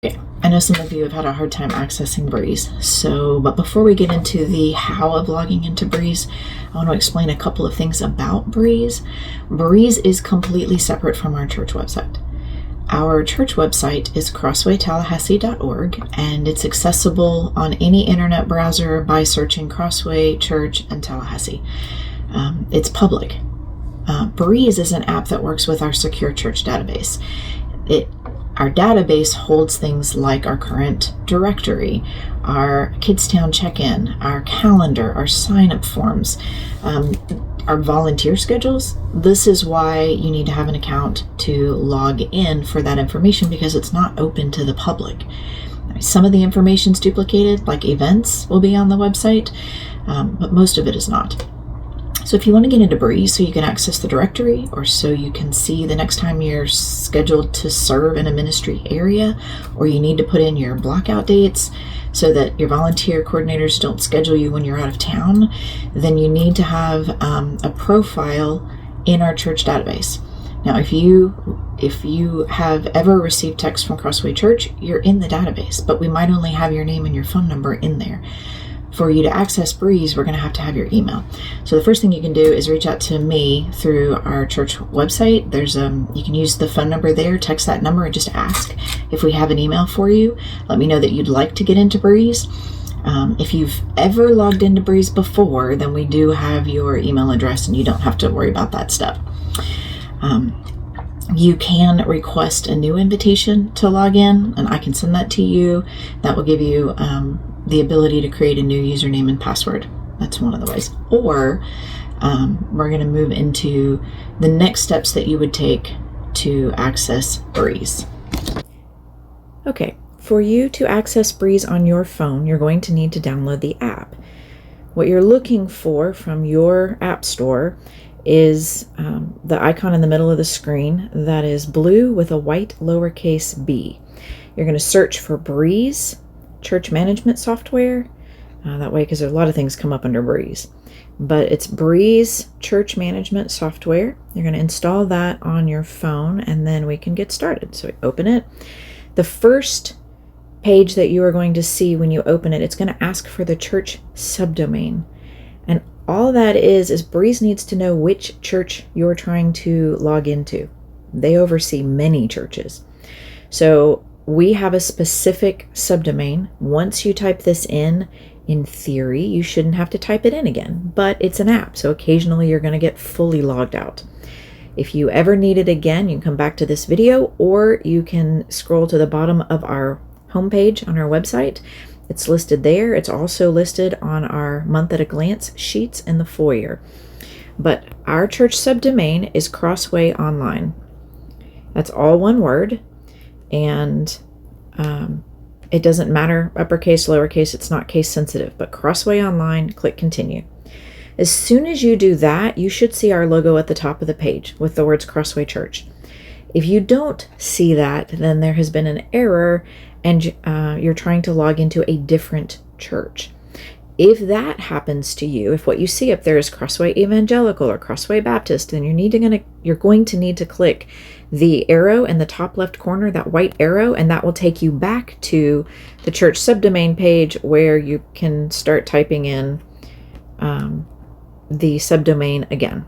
Okay, I know some of you have had a hard time accessing Breeze, but before we get into the how of logging into Breeze, I want to explain a couple of things about Breeze. Breeze is completely separate from our church website. Our church website is crosswaytallahassee.org, and it's accessible on any internet browser by searching Crossway Church and Tallahassee. It's public. Breeze is an app that works with our secure church database. Our database holds things like our current directory, our Kidstown check-in, our calendar, our sign-up forms, our volunteer schedules. This is why you need to have an account to log in for that information, because it's not open to the public. Some of the information is duplicated, like events will be on the website, but most of it is not. So if you want to get into Breeze so you can access the directory, or so you can see the next time you're scheduled to serve in a ministry area, or you need to put in your blockout dates so that your volunteer coordinators don't schedule you when you're out of town, then you need to have a profile in our church database. Now, if you have ever received text from Crossway Church, you're in the database, but we might only have your name and your phone number in there. For you to access Breeze, we're going to have your email. So the first thing you can do is reach out to me through our church website. You can use the phone number there, text that number, and just ask if we have an email for you. Let me know that you'd like to get into Breeze. If you've ever logged into Breeze before, then we do have your email address, and you don't have to worry about that step. You can request a new invitation to log in, and I can send that to you. That will give you the ability to create a new username and password. That's one of the ways. Or we're going to move into the next steps that you would take to access Breeze. Okay, for you to access Breeze on your phone, you're going to need to download the app. What you're looking for from your app store is the icon in the middle of the screen that is blue with a white lowercase b. You're going to search for Breeze Church Management Software. That way, because a lot of things come up under Breeze. But it's Breeze Church Management Software. You're going to install that on your phone, and then we can get started. So we open it. The first page that you are going to see when you open it, it's going to ask for the church subdomain. And all that is Breeze needs to know which church you're trying to log into. They oversee many churches. So we have a specific subdomain. Once you type this in theory, you shouldn't have to type it in again, but it's an app, so occasionally you're going to get fully logged out. If you ever need it again, you can come back to this video, or you can scroll to the bottom of our homepage on our website. It's listed there. It's also listed on our month at a glance sheets in the foyer. But our church subdomain is Crossway Online. That's all one word. And it doesn't matter, uppercase, lowercase, it's not case sensitive, but Crossway Online, click continue. As soon as you do that, you should see our logo at the top of the page with the words Crossway Church. If you don't see that, then there has been an error and you're trying to log into a different church. If that happens to you, if what you see up there is Crossway Evangelical or Crossway Baptist, then you're going to need to click the arrow in the top left corner, that white arrow, and that will take you back to the church subdomain page where you can start typing in the subdomain again.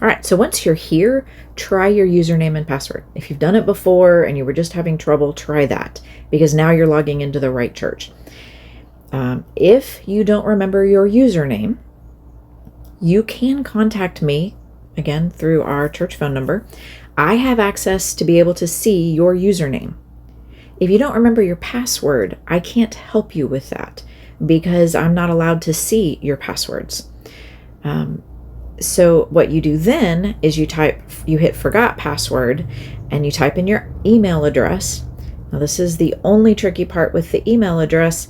All right, so once you're here, try your username and password. If you've done it before and you were just having trouble, try that, because now you're logging into the right church. If you don't remember your username, you can contact me, again, through our church phone number. I have access to be able to see your username. If you don't remember your password, I can't help you with that because I'm not allowed to see your passwords. So what you do then is you hit forgot password and you type in your email address. Now this is the only tricky part with the email address.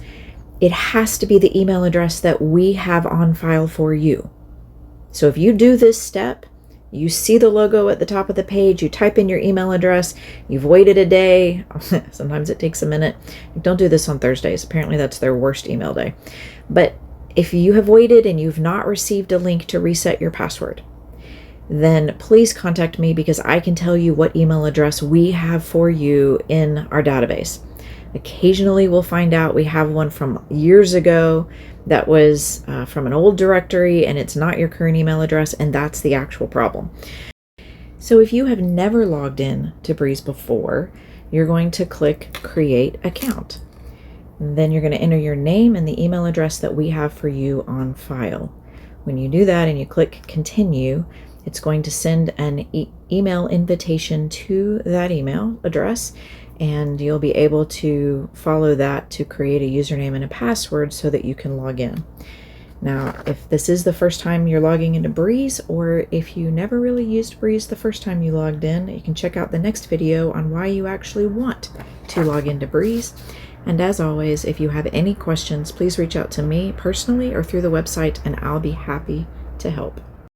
It has to be the email address that we have on file for you. So if you do this step, you see the logo at the top of the page, you type in your email address, you've waited a day, sometimes it takes a minute. Don't do this on Thursdays. Apparently that's their worst email day. But if you have waited and you've not received a link to reset your password, then please contact me because I can tell you what email address we have for you in our database. Occasionally we'll find out we have one from years ago that was from an old directory and it's not your current email address, and that's the actual problem. So if you have never logged in to Breeze before, you're going to click Create Account. And then you're going to enter your name and the email address that we have for you on file. When you do that and you click Continue, it's going to send an email invitation to that email address, and you'll be able to follow that to create a username and a password so that you can log in. Now, if this is the first time you're logging into Breeze, or if you never really used Breeze the first time you logged in, you can check out the next video on why you actually want to log into Breeze. And as always, if you have any questions, please reach out to me personally or through the website, and I'll be happy to help.